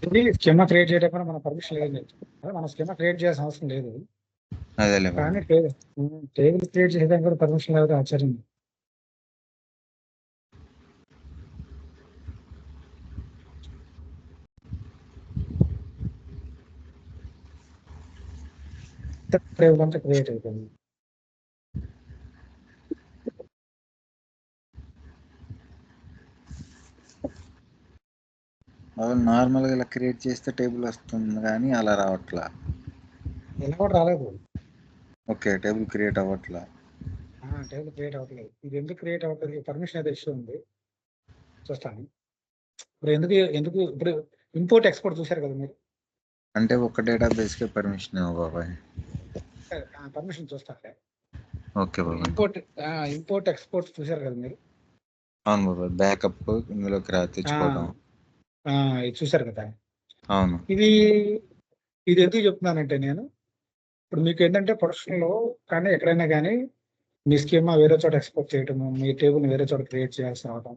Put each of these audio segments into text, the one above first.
ఇది schema create చేయడం మన పర్మిషన్ లేదు. మన స్కీమా క్రియేట్ చేయాల్సిన అవసరం లేదు. అదేలే బాబు. కానీ టేబుల్ క్రియేట్ చేయడానికి కూడా పర్మిషన్ లేదు, ఆశ్చర్యం. టేబుల్ అంతా క్రియేట్ అయిపోయింది. నార్మల్గా ఇలా క్రియేట్ చేస్తే టేబుల్ వస్తుంది కానీ అలా రావట్లా. ఇలా కూడా రాలేదు. ఓకే, టేబుల్ క్రియేట్ అవ్వట్లా. టేబుల్ క్రియేట్ అవ్వట్లేదు. ఇది ఎందుకు క్రియేట్ అవ్వట్లేదు? పర్మిషన్ అయితే ఇష్యూ ఉంది, చూస్తాను. ఇప్పుడు ఎందుకు ఇప్పుడు ఇంపోర్ట్ ఎక్స్పోర్ట్ చూశారు కదా మీరు? అంటే ఒక డేటాబేస్కే పర్మిషన్ బాబాయ్. పర్మిషన్ చూస్తాను. ఓకే బాబాయ్. ఇంపోర్ట్ ఎక్స్పోర్ట్ చూశారు కదా మీరు? అవును బాబాయ్, బ్యాకప్ ఇందులోకి తెచ్చుకోవడం. ఇది చూశారు కదా? అవును. ఇది ఎందుకు చెప్తున్నానంటే, నేను ఇప్పుడు మీకు ఏంటంటే ప్రొడక్షన్లో కానీ ఎక్కడైనా కానీ మీ స్కీమా వేరే చోట ఎక్స్పోర్ట్ చేయటము, మీ టేబుల్ వేరే చోట క్రియేట్ చేయాల్సి రావడం.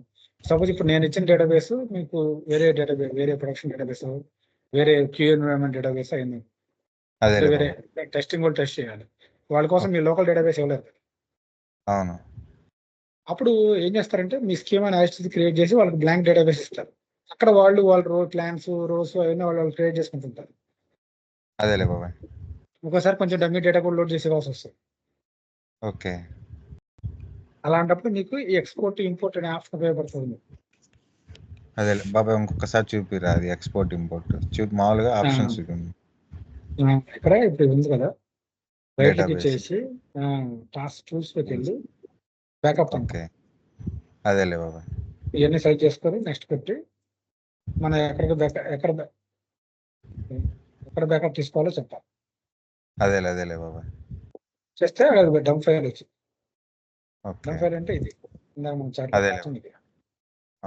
సపోజ్ ఇప్పుడు నేను ఇచ్చిన డేటాబేస్ మీకు వేరే ప్రొడక్షన్ డేటాబేస్, వేరే క్యూ ఎన్విరాన్మెంట్ డేటాబేస్ అయింది. వేరే టెస్టింగ్ కూడా టెస్ట్ చేయాలి. వాళ్ళ కోసం మీ లోకల్ డేటాబేస్ ఇవ్వలేదు. అవును. అప్పుడు ఏం చేస్తారంటే మీ స్కీమాని యాజ్ క్రియేట్ చేసి వాళ్ళకి బ్లాంక్ డేటాబేస్ ఇస్తారు. అక్కడ వాళ్ళ ప్లాన్స్, రోస్ అవన్నీ వాళ్ళు క్రియేట్ చేసుకుంటుంటారు. అదేలే బాబాయ్. ఒకసారి కొంచెం డమ్మీ డేటా కూడా లోడ్ చేసే కావాల్సి వస్తుంది. ఓకే. అలాంటప్పుడు మీకు ఈ ఎక్స్పోర్ట్ ఇంపోర్ట్ అనే ఆప్షన్ ఉపయోగపడుతుంది. అదే బాబాయ్, ఇంకొకసారి చూపిరా అది ఎక్స్పోర్ట్ ఇంపోర్ట్ మామూలుగా ఆప్షన్స్ చూపింది. ఇక్కడ ఇప్పుడు ఉంది కదా, రైట్ క్లిక్ చేసి టాస్క్ టూల్స్లోకి వెళ్ళి బ్యాకప్. ఓకే, అదేలే బాబాయ్. ఇవన్నీ సెలెక్ట్ చేసుకొని నెక్స్ట్ పెట్టి మనం ఎక్కడ బ్యాకప్ తీసుకోవాలో చెప్పాలి. అదేలే బాబాయ్. చేస్తే అది డంప్ ఫైల్ వచ్చింది. డంప్ ఫైల్ అంటే ఇది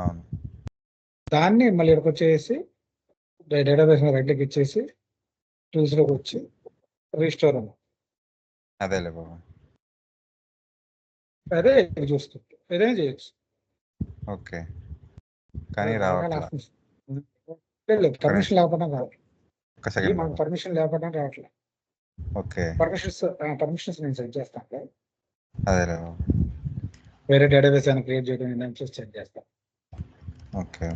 అవును. దాన్ని మళ్ళీ ఇక్కడికి వచ్చేసి డేటాబేస్ రైట్ క్లిక్ ఇచ్చేసి టూల్స్ లోకి వచ్చి రీస్టోర్ అన్న. అదేలే బాబాయ్. అదే చూస్తుంది, ఏదైనా చేయొచ్చు. ఓకే, కానీ రావట్లేదు. పర్మిషన్ లేకపోవడం కాదు, మనకు పర్మిషన్ లేకపోవడం రావట్లేదు. ఓకే, పర్మిషన్స్ నేను సెట్ చేస్తాను. అదేలే వేరే డేటాబేస్ అయినా క్రియేట్ చేయడం నేను సెట్ చేస్తాను. ఓకే.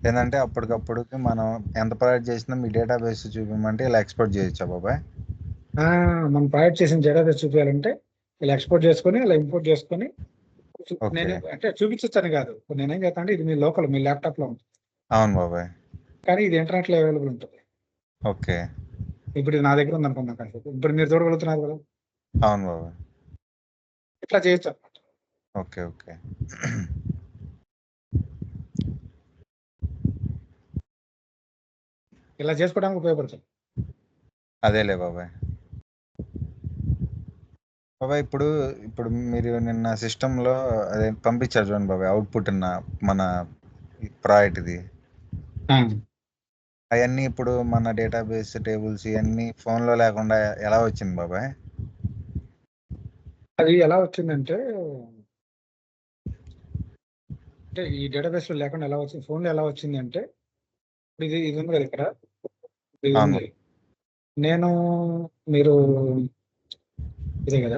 ఏంటంటే అప్పటికప్పుడు మనం ఎంత ప్రొవైడ్ చేసినా మీ డేటాబేస్ చూపించమంటే ఇలా ఎక్స్పోర్ట్ చేయొచ్చా బాబాయ్? మనం ప్రొవైడ్ చేసిన డేటాబేస్ చూపించాలంటే ఇలా ఎక్స్పోర్ట్ చేసుకొని ఇలా ఇంపోర్ట్ చేసుకొని నేను అంటే చూపించొచ్చని కాదు. నేనేం చేస్తాను అంటే ఇది మీ లోకల్ మీ ల్యాప్టాప్ లో ఉంటుంది. అవును బాబాయ్. కానీ ఇది ఇంటర్నెట్ లో అవైలబుల్ ఉంటుంది. ఓకే. ఇప్పుడు ఇది నా దగ్గర ఉంది అనుకుందాం కానీ ఇప్పుడు మీరు చూడగలుగుతున్నారు కదా? అవును బాబాయ్. ఇట్లా చేయొచ్చు అన్నమాట. ఓకే. ఇలా చేసుకోవడానికి ఉపయోగపడుతుంది. అదేలే బాబాయ్. ఇప్పుడు మీరు నిన్న సిస్టంలో అదే పంపించారు చూడండి బాబాయ్, అవుట్పుట్ మన ప్రాజెక్ట్ది. అవన్నీ ఇప్పుడు మన డేటాబేస్ టేబుల్స్ ఇవన్నీ ఫోన్లో లేకుండా ఎలా వచ్చింది బాబాయ్? అది ఎలా వచ్చిందంటే ఈ డేటాబేస్ లో లేకుండా ఎలా వచ్చింది, ఫోన్ లో ఎలా వచ్చింది అంటే ఇది ఉంది కదా ఇక్కడ, ఇది ఉంది. మీరు ఇదే కదా,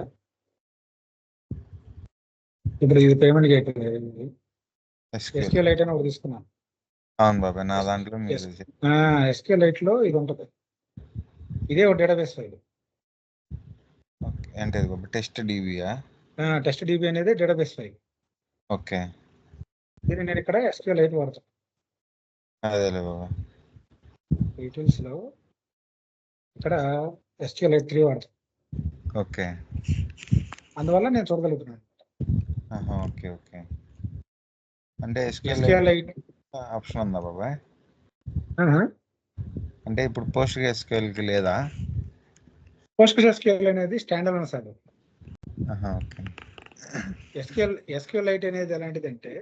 ఇప్పుడు ఇది పేమెంట్ గేట్ SQLite అని ఒకటి తీసుకున్నాను. అవును బాబాయ్, నా దాంట్లో SQLite లో ఇది ఉంటుంది. ఇదే ఒక డేటాబేస్ ఫైల్. అంటే టెస్ట్ DB అనేది డేటాబేస్ ఫైల్. ఓకే. దీన్ని నేను ఇక్కడ SQLite వాడతాను. అదేలే బాబాయ్. డీటెయిల్స్ లో ఇక్కడ SQLite 3 వాడతాను. ఓకే. అందువల్ల నేను చూడగలుగుతున్నాను. ఓకే. అంటే SQLite ఆప్షన్ ఉందా బాబాయ్? అంటే ఇప్పుడు PostgreSQL కి లేదా? PostgreSQL అనేది stand alone sir. Okay. SQLite అనేది ఎలాంటిదంటే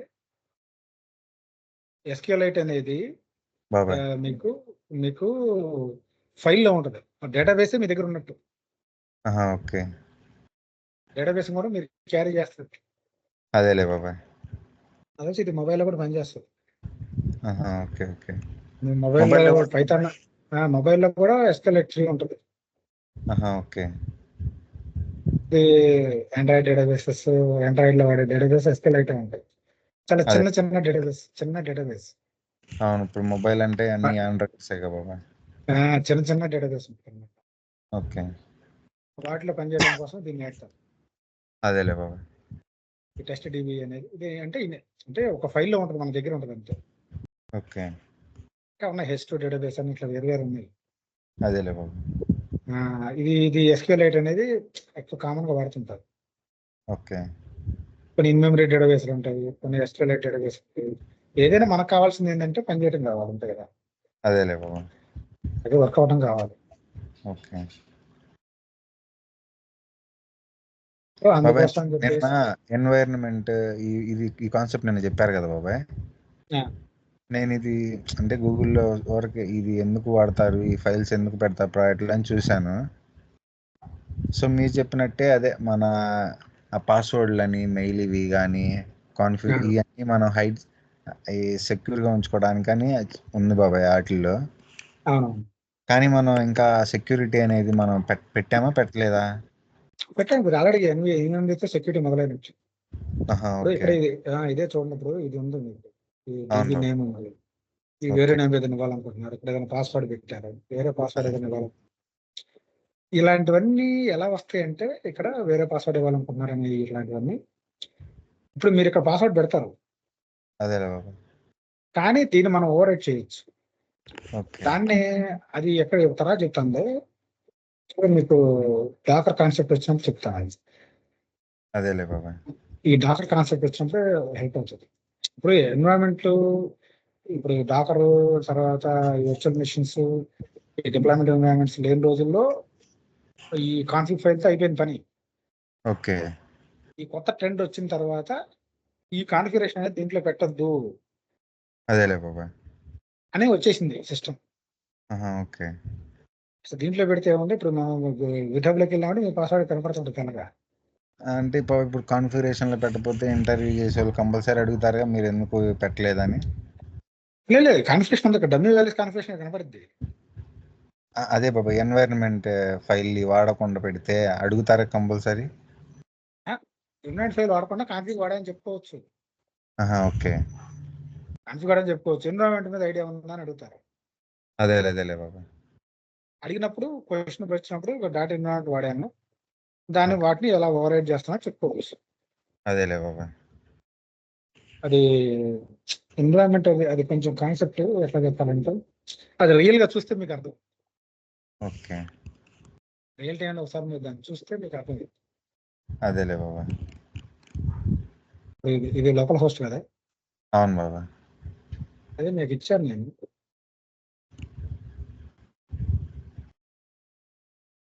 SQLite అనేది మీకు ఫైల్లో ఉంటుంది. డేటాబేస్ మీ దగ్గర ఉన్నట్టు. ఓకే. డేటాబేస్ కూడా మీరు క్యారీ చేస్తారు. అదేలే బాబాయ్. అదే ఇది మొబైల్లో కూడా పనిచేస్తుంది. ఆహా! ఓకే. ఓకే. మీ మొబైల్‌లో మొబైల్‌లో కూడా పైథాన్ మొబైల్‌లో కూడా ఎస్‌క్యూఎల్ 3 ఉంటది. ఆహా! ఓకే. ఇది ఆండ్రాయిడ్ డేటాబేసెస్, ఆండ్రాయిడ్‌లో వాడే డేటాబేస్ ఎస్‌క్యూఎల్ ఉంటాయి. చాలా అదే. చిన్న డేటాబేస్. అవును. ఇప్పుడు మొబైల్ అంటే బ అన్నీ ఆండ్రాయిడ్సే కదా బాబాయ్. చిన్న డేటాబేస్ ఉంటదన్నమాట. ఓకే. వాటిలో పనిచేయడం కోసం దీన్ని వాడతారు. అదేలే బాబాయ్. ఈ టెస్ట్ డీబీ అనేది ఇది అంటే ఒక ఫైల్‌లో ఉంటది. మన దగ్గర ఉంటది అంతే. ఓకే. ఇంకా ఉన్నాయి హెచ్2 డేటాబేస్ అని ఇట్లా వేరు ఉన్నాయి. అదేలే బాబాయ్. ఇది ఎస్‌క్యూఎల్ అనేది ఎక్కువ కామన్‌గా వాడుతుంటారు. ఓకే. కొన్ని ఇన్ మెమరీ డేటాబేస్‌లు ఉంటాయి. కొన్ని ఎస్‌క్యూఎల్ డేటాబేస్ ఉంటాయి. ఏదైనా మనకు కావాల్సింది ఏంటంటే పనిచేయడం కావాలి అంతే కదా! అదేలే బాబాయ్. అది వర్క్ అవ్వడం కావాలి. ఓకే. సో, బాబాయ్ అందుకోసం అని నిన్న చెప్పేసి ఎన్వైర్న్‌మెంట్ ఈ కాన్సెప్ట్ నిన్న చెప్పారు కదా బాబాయ్. ఆ! నేనిది అంటే గూగుల్‌లో ఊరికే ఇది ఎందుకు వాడతారు? ఈ ఫైల్స్ ఎందుకు పెడతారు ప్రాజెక్ట్‌లో అని చూసాను. సో, మీరు చెప్పినట్టే అదే మన ఆ పాస్వర్డ్‌లని, మెయిల్ ఇవి గానీ, ఆ! ఇయన్నీ మనం ఈ సెక్యూర్‌గా ఉంచుకోవడానికని ఉంది బాబాయ్ ఆటిల్లో. అవునవును. కానీ మనం ఇంకా సెక్యూరిటీ అనేది మనం పెట్టామా? పెట్టలేదా? పెట్టాను మీరు ఆల్రెడీ 8 సెక్యూరిటీ మొదలైనట్టు. ఆహా! ఇప్పుడు ఓకే. ఇక్కడ ఇదే చూడండి ఇప్పుడు ఇది ఉంది మీకు. ఈ అవును డీబీ బాబు. నేమ్ ఉంది. ఈ వేరే ఓకే. నేమ్ ఏదైనా ఇవ్వాలనుకుంటున్నారు. ఇక్కడ ఏదైనా పాస్వర్డ్ పెట్టారు. వేరే పాస్వర్డ్ ఏదైనా ఇలాంటివన్నీ ఎలా వస్తాయంటే ఇక్కడ వేరే పాస్వర్డ్ ఇవ్వాలనుకుంటున్నారని ఇట్లాంటివన్నీ. ఇప్పుడు మీరు ఇక్కడ పాస్వర్డ్ పెడతారు. అదేలే బాబు. కానీ దీన్ని మనం ఓవర్ రైట్ చేయొచ్చు. ఓకే. దాన్నే అది ఎక్కడ తర్వాత చెప్తానులే. మీకు డాకర్ కాన్సెప్ట్ వచ్చినప్పుడు చెప్తాను అది. అదేలే బాబాయ్. ఈ డాకర్ కాన్సెప్ట్ వచ్చినప్పుడు హెల్ప్ అవుతది. ఇప్పుడు ఇప్పుడు డాకరు తర్వాత ఈ వర్చువల్ మెషిన్స్, ఈ డిప్లాయ్‌మెంట్ ఎన్వైరన్మెంట్స్ లేని రోజుల్లో ఈ కాన్ఫిగ్ ఫైల్‌తో అయిపోయింది పని. ఓకే. ఈ కొత్త ట్రెండ్ వచ్చిన తర్వాత ఈ కాన్ఫిగరేషన్ అనేది దీంట్లో పెట్టొద్దు అదేలే బాబాయ్. అని వచ్చేసింది సిస్టమ్. ఆహా! ఓకే. సో, దీంట్లో పెడితే ఏముంది ఇప్పుడు మనం గిట్‌హబ్‌లోకి వెళ్ళామంటే మీ పాస్వర్డ్ కనపడుతుంది తెల్లగా. అంటే ఇప్పుడు కాన్ఫిగరేషన్‌లో పెట్టకపోతే ఇంటర్వ్యూ చేసేవాళ్ళు కంపల్సరీ అడుగుతారుగా మీరెందుకు పెట్టలేదని? లేదు కాన్ఫిగరేషన్ ఉంది. ఇక్కడ డమ్మీ వాల్యూస్ కాన్ఫిగరేషన్ కనపడుద్ది. అదే బాబాయ్ ఎన్వైర్న్‌మెంట్ ఫైల్‌ని వాడకుండా పెడితే అడుగుతారా కంపల్సరీ? ఆ! ఇన్వెంట్ ఫైల్ వాడకుండా కాన్ఫిగ్ వాడాలని చెప్పుకోవచ్చు. ఆహా! ఓకే. కాన్ఫిగ్ వాడని చెప్పుకోవచ్చు. ఎన్విరాన్మెంట్ మీద ఐడియా ఉందా అని అడుగుతారు. అదేలే బాబాయ్. అడిగినప్పుడు క్వెషన్ వచ్చినప్పుడు డాట్ ఎన్విరాన్మెంట్ వాడాను. దాన్ని ఓకే. వాటిని ఎలా ఓవర్ రైట్ చేస్తున్నానో చెప్పుకోవచ్చు. అదేలే బాబాయ్. అది ఎన్విరాన్మెంట్ అది కొంచెం కాన్సెప్ట్ ఎట్లా చెప్పాలంటే అది రియల్‌గా చూస్తే మీకు అర్థం. ఓకే. రియల్ టైమ్‌లో ఒకసారి మీరు దాన్ని చూస్తే మీకు అర్థమవుతుంది. అదేలే బాబాయ్. ఇది లోకల్ హోస్ట్ కదా! అవును బాబాయ్. అదే మీకు ఇచ్చాను నేను.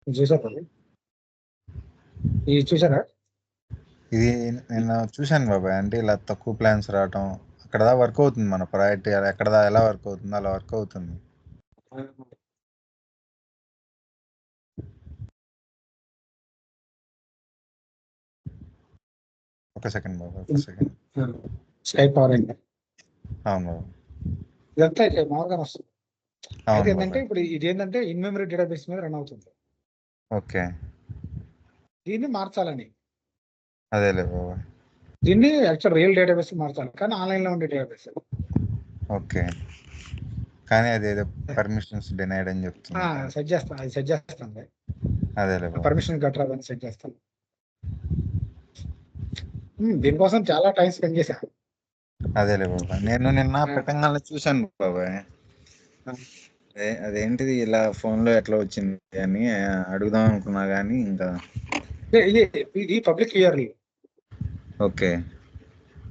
చూసారా అది? ఇది చూసారా? ఇది నిన్న చూశాను బాబాయ్. అంటే ఇలా తక్కువ ప్లాన్స్ రావటం, అక్కడ దాకా వర్క్ అవుతుంది మన ప్రాజెక్ట్ ఎలా వర్క్ అవుతుందో అలా వర్క్ అవుతుంది. ఆ! ఒక సెకండ్ బాబాయ్. ఒక సెకండ్. Skype orange. అవును బాబాయ్. ఇదంతా ఇట్లా మామూలుగానే వస్తుంది. అయితే అవును ఏందంటే బాబాయ్. ఇప్పుడు ఇదేంటంటే ఇన్ మెమరీ డేటాబేస్ మీద రన్ అవుతుంది. ఓకే. దీన్ని మార్చాలని. అదేలే బాబాయ్. దీన్ని యాక్చువల్ రియల్ డేటాబేస్‌కి మార్చాలి. కానీ ఆన్‌లైన్‌లో ఉండే డేటాబేస్. ఓకే. కానీ అదేదో పర్మిషన్స్ డినైడ్ అని ఆ! చెప్తుంది. సెట్ చేస్తాను. అది సెట్ చేస్తానులే. అదేలే బాబాయ్. పర్మిషన్ గట్రా అవన్నీ సెట్ చేస్తాను. దీనికోసం చాలా టైమ్ స్పెండ్ చేశా. అదేలే బాబాయ్. నేను నిన్న ఆ! పెట్టంగానే చూశాను బాబాయ్. ఆ! అదేంటిది ఇలా ఫోన్‌లో ఎట్లా వచ్చింది అని అడుగుదాం అనుకున్నా గానీ ఇంకా ఇది ఇది పబ్లిక్ యూఆర్ఎల్. ఓకే.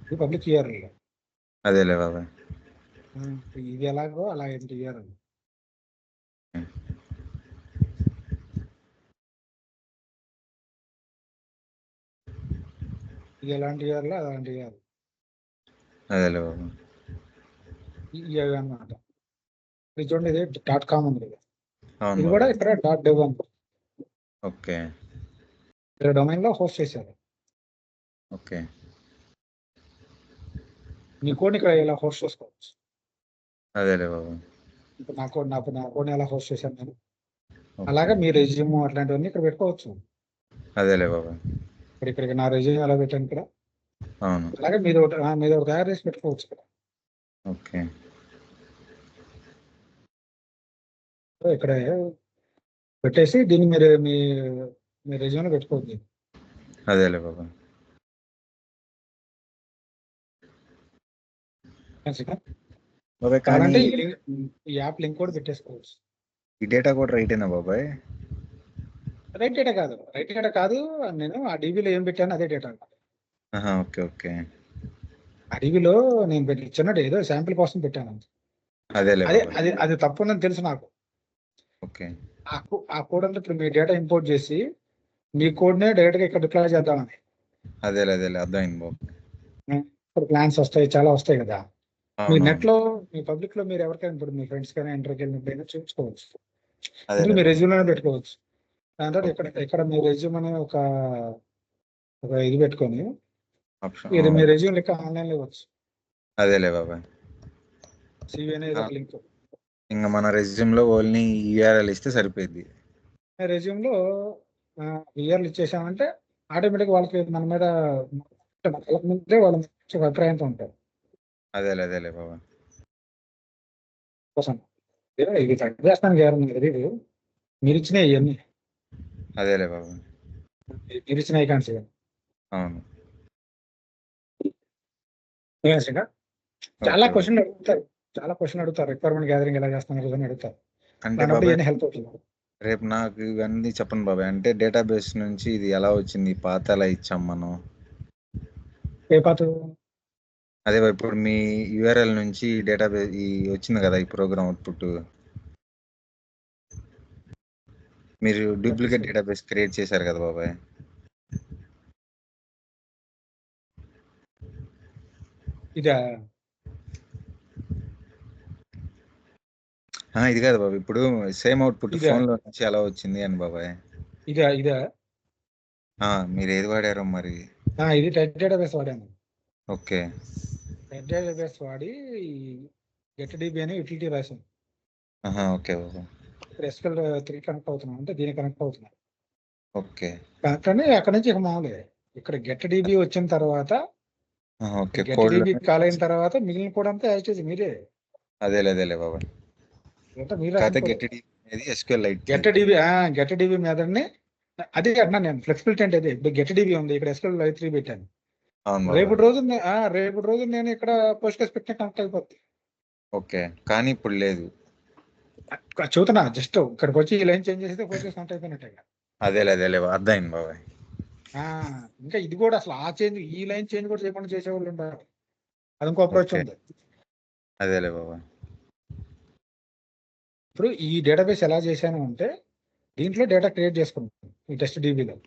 ఇది పబ్లిక్ యూఆర్ఎల్. అదేలే బాబాయ్. ఇది ఎలాగో అలా ఇది యూఆర్ఎల్. ఇది ఎలాంటి యూఆర్ఎల్ అలాంటి యూఆర్ఎల్. అదేలే బాబాయ్. ఇవి అన్నమాట. ఇది చూడండి ఇది డాట్ కామ్ ఉంది. అవును ఇది కూడా బాబాయ్. ఇక్కడ డాట్ డెవ్ అని ఓకే. వేరే డొమైన్‌లో హోస్ట్ చేశారు. ఓకే. మీ కోడ్‌ని ఇక్కడ ఇలా హోస్ట్ చేసుకోవచ్చు. అదేలే బాబాయ్. ఇప్పుడు నా కోడ్ని ఎలా హోస్ట్ చేశాను నేను, ఓకే. అలాగే మీ రెజ్యూమ్ అట్లాంటివన్నీ ఇక్కడ పెట్టుకోవచ్చు. అదేలే బాబాయ్. ఇక్కడికి నా రెజ్యూమ్ ఎలా పెట్టాను ఇక్కడ, అవును. అలాగే మీద ఒకటి తయారు చేసి పెట్టుకోవచ్చు ఇక్కడ. ఓకే. సో ఇక్కడ పెట్టేసి దీన్ని మీరు మీ రెజ్యూమ్లో పెట్టుకోవచ్చు. అదేలే బాబాయ్. బాబాయ్ కానీ కావాలంటే ఈ యాప్ లింక్ కూడా పెట్టేసుకోవచ్చు. ఈ డేటా కూడా రైటేనా బాబాయ్? రైట్ డేటా కాదు, నేను ఆ డీబీలో ఏం పెట్టాను అదే డేటా. Okay okay. ఆ డీబీలో నేను చిన్నది ఏదో శాంపిల్ కోసం పెట్టాను. అదేలే అదే బాబాయ్. అది అది తప్పు ఉందని తెలుసు నాకు. ఓకే. ఆ కోడ్ అంతా ఇప్పుడు మీ డేటా ఇంపోర్ట్ చేసి మీ కోడ్నే డైరెక్ట్గా ఇక్కడ డిప్లాయ్ చేద్దామని. అదేలే అర్థమైంది బాబాయ్. ఇప్పుడు ప్లాన్స్ వస్తాయి, చాలా వస్తాయి కదా. మీ అవును. నెట్ లో మీ పబ్లిక్ లో మీరు ఎవరికైనా ఇప్పుడు మీ ఫ్రెండ్స్ కానీ ఇంటర్కి వెళ్ళినప్పుడు చూపించుకోవచ్చు. అదేలే మీ బాబాయ్. రెజ్యూమ్లోనే పెట్టుకోవచ్చు. దాని తర్వాత ఇక్కడ మీ రెజ్యూమ్ అనే ఒక ఇది పెట్టుకొని ఆప్షన్. ఇది మీ రెజ్యూమ్ లెక్క ఆన్లైన్ లో ఇవ్వచ్చు. అదేలే బాబాయ్. సివి అనేది ఒక లింక్. ఇంకా మన రెజ్యూమ్ లో ఓన్లీ యూఆర్ఎల్ ఇస్తే సరిపోయింది. రెజ్యూమ్ లో ఇయర్లు ఇచ్చేసామంటే ఆటోమేటిక్ వాళ్ళకి మన మీద వాళ్ళ మంచి అభిప్రాయంతో ఉంటారు. అదేలే బాబాయ్. కోసం ఇది చేస్తాను తెలియదు, మీరు ఇచ్చినాయి ఇవన్నీ. అదేలే బాబాయ్. మీరు ఇచ్చిన ఐకాన్స్ అవును. చాలా ఓకే. క్వశ్చన్ అడుగుతారు రిక్వైర్మెంట్ గ్యాదరింగ్ ఎలా చేస్తున్నారు అని అడుగుతారు. అంటే దాన్ని బట్టి బాబాయ్ ఇవన్నీ హెల్ప్ అవుతుంది. రేపు నాకు ఇవన్నీ చెప్పండి బాబాయ్. అంటే డేటాబేస్ నుంచి ఇది ఎలా వచ్చింది, పాత ఎలా ఇచ్చాం మనం? ఏ పాత అదే ఇప్పుడు మీ యూఆర్ఎల్ నుంచి డేటాబేస్ ఈ వచ్చింది కదా, ఈ ప్రోగ్రామ్ అవుట్పుట్. మీరు డూప్లికేట్ డేటాబేస్ క్రియేట్ చేశారు కదా బాబాయ్. ఇదా ఇది కాదు బాబాయ్, ఇప్పుడు సేమ్ అవుట్పుట్ ఇదా ఫోన్ లో నుంచి ఎలా వచ్చింది అని బాబాయ్. ఇదా మీరు ఏది వాడారో మరి. ఇది టెట్ డేటాబేస్ వాడాను. ఓకే. టెట్ డేటాబేస్ వాడి గెట్ డిబి అని యూటిలిటీ రాశాను. ఓకే బాబాయ్. ఇప్పుడు SQL 3 కనెక్ట్ అవుతున్నాం అంటే దీనికి కనెక్ట్ అవుతున్నాం. ఓకే. కానీ అక్కడ నుంచి ఇక మామూలే. ఇక్కడ గెట్ డిబి వచ్చిన తర్వాత okay. Get code dB call అయిన తర్వాత మిగిలిన కోడ్ అంతా యాజ్ ఇట్ ఈజ్ మీరే. అదేలే బాబాయ్. మీరు గెట్ డిబి మీదనే అదే అన్నా నేను. ఫ్లెక్సిబిలిటీ అంటే అదే. ఇప్పుడు గెట్ డిబి ఉంది, ఇక్కడ SQL 3 పెట్టాను. రేపటి రోజు నేను ఇక్కడ పోస్ట్గ్రెస్ పెట్టిన కనెక్ట్ అయిపోద్ది. ఓకే. కానీ ఇప్పుడు లేదు. చూతున్నా జస్ట్ ఇక్కడికి వచ్చి ఈ లైన్ చేంజ్ చేస్తే పోస్ట్గ్రెస్ కనెక్ట్ అయిపోయినట్టే. అదేలే అర్థమైంది బాబాయ్. ఇంకా ఇది కూడా అసలు ఆ చేంజ్ ఈ లైన్ చేంజ్ కూడా చేయకుండా చేసేవాళ్ళు ఉంటారు. అది ఇంకో అప్రోచ్ ఉంది. అదేలే బాబాయ్. ఇప్పుడు ఈ డేటాబేస్ ఎలా చేశాను అంటే దీంట్లో డేటా క్రియేట్ చేసుకుంటాను ఈ టెస్ట్ డిబిలో.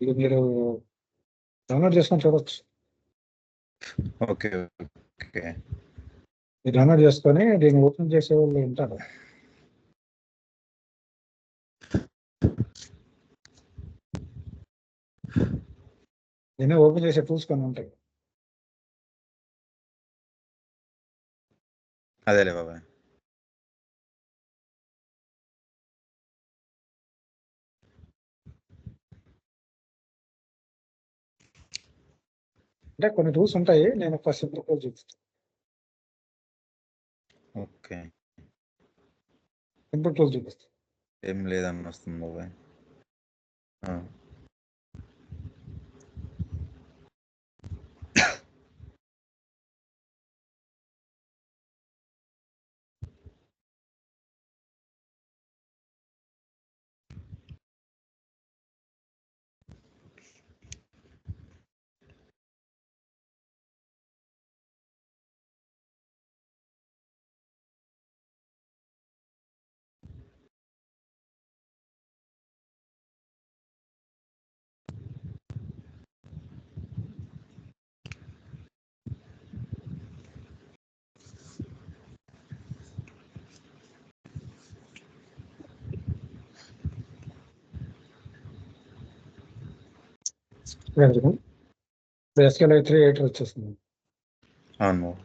ఇది మీరు డౌన్లోడ్ చేసుకొని చూడవచ్చు. ఓకే. మీరు డౌన్లోడ్ చేసుకొని దీన్ని ఓపెన్ చేసే వాళ్ళు ఉంటారు. దీన్ని ఓపెన్ చేసే టూల్స్ కొన్ని ఉంటాయి. అదేలే బాబాయ్. అంటే కొన్ని టూల్స్ ఉంటాయి, నేను ఒక సింపుల్ టూల్ చూపిస్తాను. ఓకే. సింపుల్ టూల్ చూపిస్తాను. ఏం లేదని వస్తుంది బాబాయ్. SQLite 3 8 వచ్చేస్తుంది. అవును బాబు.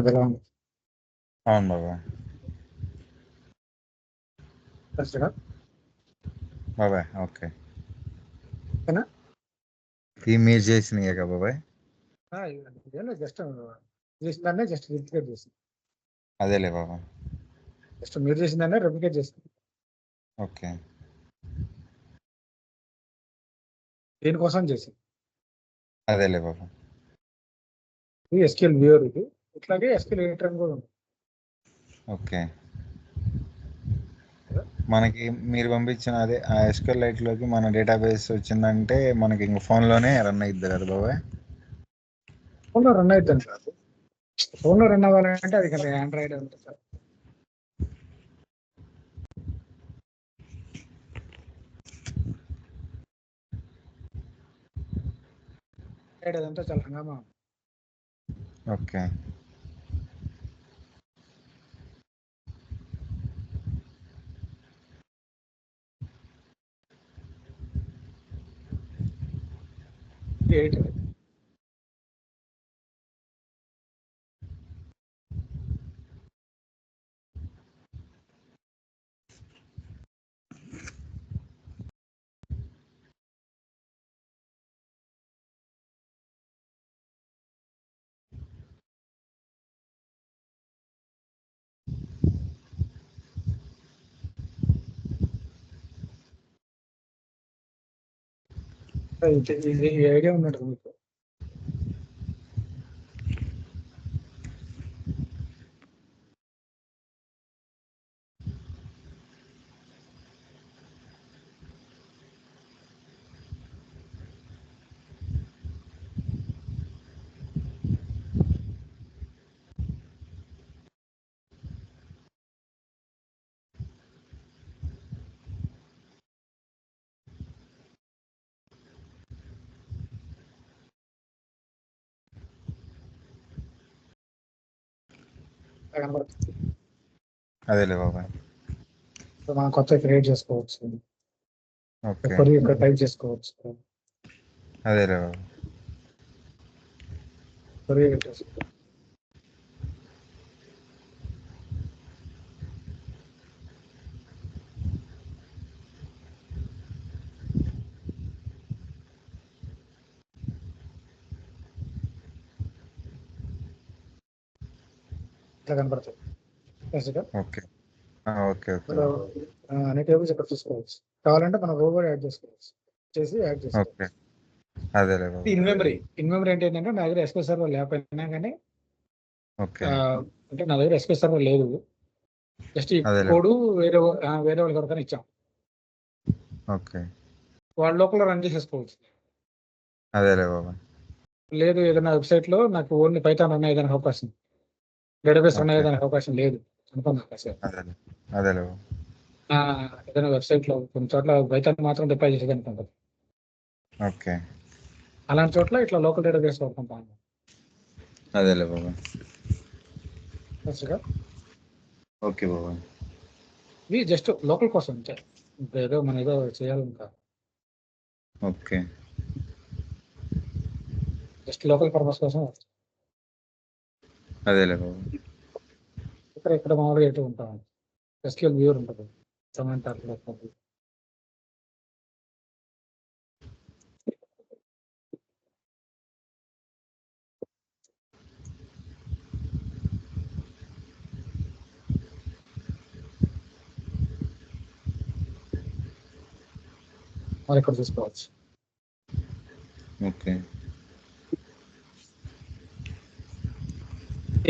ఎలా ఉంది అవును బాబా. బాబాయ్ ఓకే. ఓకేనా? ఈ మీరు చేసినాయే కదా బాబాయ్. జస్ట్ చేసిన దాన్నే జస్ట్ రిప్లికేట్ చేసింది. అదేలే బాబా. జస్ట్ మీరు చేసిన దాన్నే రిప్లికేట్ చేసింది. ఓకే. దేనికోసం చేసింది. అదేలే బాబా. ఇది SQL వ్యూవర్ ఇది. ఇట్లాగే SQL ఎడిటర్ అని కూడా ఉంది. ఓకే. మనకి మీరు పంపించిన అదే ఆ SQLite లోకి మన డేటాబేస్ వచ్చిందంటే మనకి ఇంక ఫోన్లోనే రన్ అయిద్ది కదా బాబాయ్. ఫోన్లో రన్ అవుతుంది సార్. ఫోన్లో రన్ అవ్వాలంటే అది కదా ఆండ్రాయిడ్ ఉంటుంది సార్. అదంతా చాలా హంగామా. ఓకే. ఎడిటర్ ఇది ఐడియా ఉన్నట్టు మీకు. ఇలా కనబడుతుంది. అదేలే బాబాయ్. సో మనం కొత్త క్రియేట్ చేసుకోవచ్చు, ఓకే. కొరి ఇక్కడ టైప్ చేసుకోవచ్చు, అదేలే బాబాయ్. కొరి చేసుకోవచ్చు. ఇట్లా కనబడుతుంది. ఓకే. ఓకే. ఓకే. అన్ని టేబుల్స్ ఇక్కడ చూసుకోవచ్చు. కావాలంటే మనం రోబో యాడ్ చేసుకోవచ్చు, చేసి యాడ్ చేసుకోవచ్చు. ఓకే. అదేలే బాబాయ్. ఇన్ మెమరీ అంటే ఏంటంటే నా దగ్గర ఎస్క్యూఎల్ సర్వర్ లేకపోయినా కానీ, ఓకే. అంటే నా దగ్గర ఎస్క్యూఎల్ సర్వర్ లేదు, జస్ట్ ఈ అదేలే. కోడ్ వేరే వాళ్ళకి ఎవరికైనా ఇచ్చాం, ఓకే. వాళ్ళ లోపల రన్ చేసేసుకోవచ్చు. అదేలే బాబాయ్. లేదు ఏదైనా వెబ్సైట్ లో నాకు ఓన్లీ పైథాన్ రన్ అయ్యేదానికి అవకాశం, డేటాబేస్ రన్ ఓకే. అయ్యేదానికి అవకాశం లేదు అనుకున్నా సార్. అదేలే. అదేలే బాబాయ్. ఏదైనా వెబ్సైట్ లో కొన్ని చోట్ల పైథాన్ మాత్రం డిప్లాయ్ చేసేది అనుకుంటారు, ఓకే. అలాంటి చోట్ల ఇట్లా లోకల్ డేటాబేస్ వాడుకుంటాను. అదేలే బాబాయ్. మంచిగా ఓకే బాబాయ్. ఇవి జస్ట్ లోకల్ కోసం అంతే, ఇప్పుడు ఏదో మనం ఏదో చేయాలని కాదు, ఓకే. జస్ట్ లోకల్ పర్పస్ కోసం. అదేలే బాబాయ్. ఇక్కడ మామూలుగా ఎటు ఉంటాం, ఎస్క్యూఎల్ వ్యూవర్ ఉంటుంది, టొమాటో లేకపోతే మరి ఇక్కడ చూసుకోవచ్చు. ఓకే.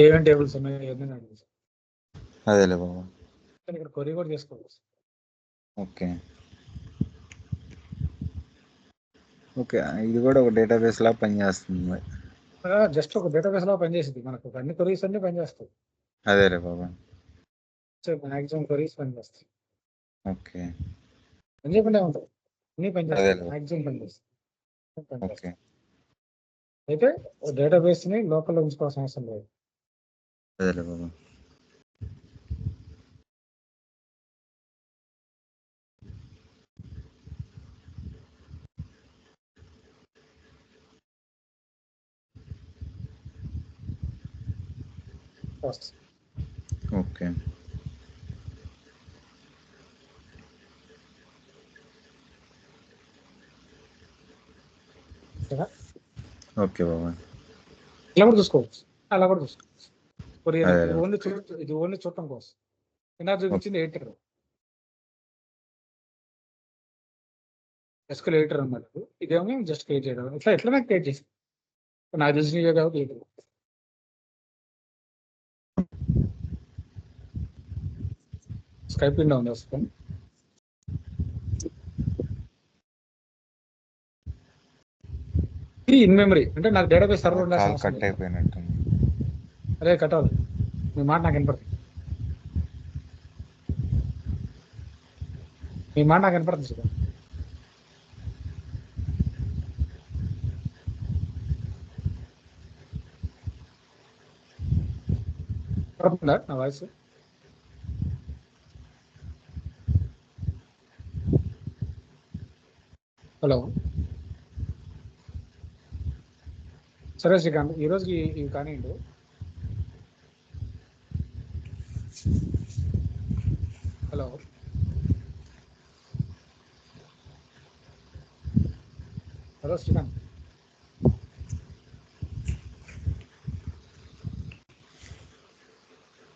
ఏమేమి టేబుల్స్ ఉన్నాయి ఏమేమి అడుగుతుంది, అదేలే బాబాయ్. ఇక్కడ కొరీ కూడా చేసుకోవచ్చు. ఓకే. ఓకే. ఇది కూడా ఒక డేటాబేస్ లా పనిచేస్తుంది. జస్ట్ ఒక డేటాబేస్ లో పనిచేసింది, మనకు అన్ని కొరీస్ అన్ని పనిచేస్తాయి. అదేలే బాబాయ్. మాక్సిమం కొరీస్ పనిచేస్తాయి, ఓకే. పని చేయకుండా ఉంటాయి, అన్ని పనిచేస్తాయి, అదేలే. మాక్సిమం పనిచేస్తాయి. ఓకే. అయితే డేటాబేస్ ని లోకల్ ఉంచుకోవాల్సిన అవసరం లేదు. అదేలే బాబాయ్. ఓకే. ఓకే బాబాయ్. ఇలా కూడా చూసుకోవచ్చు, అలా కూడా చూసుకోవచ్చు. కొరియర్ అదే. ఇది ఓన్లీ చూడటం కోసం. ఇందాక చూపించింది ఎడిటర్, ఎస్క్యూఎల్ ఎడిటర్ అన్నమాట. ఇదేమో జస్ట్ క్రియేట్ చేయడం, ఎట్లా క్రియేట్ చేసి నాకు తెలిసిన కాబట్టి ఎడిటర్. స్కైప్ విండో ఉంది వస్తాం. ఇది ఇన్ మెమరీ అంటే నాకు డేటాబేస్ సర్వర్ ఉండాల్సిన అవసరం కట్ లేదు. అయిపోయినట్టు. అదే కట్ అవ్వదు, మీ మాట నాకు వినపడుతుంది, మీ మాట నాకు వినపడుతుంది సార్. పడుతుందా నా వాయిస్? హలో, సరే శ్రీకాంత్, ఈరోజుకి ఇవి కానివ్వండి. హలో, శ్రీకాంత్.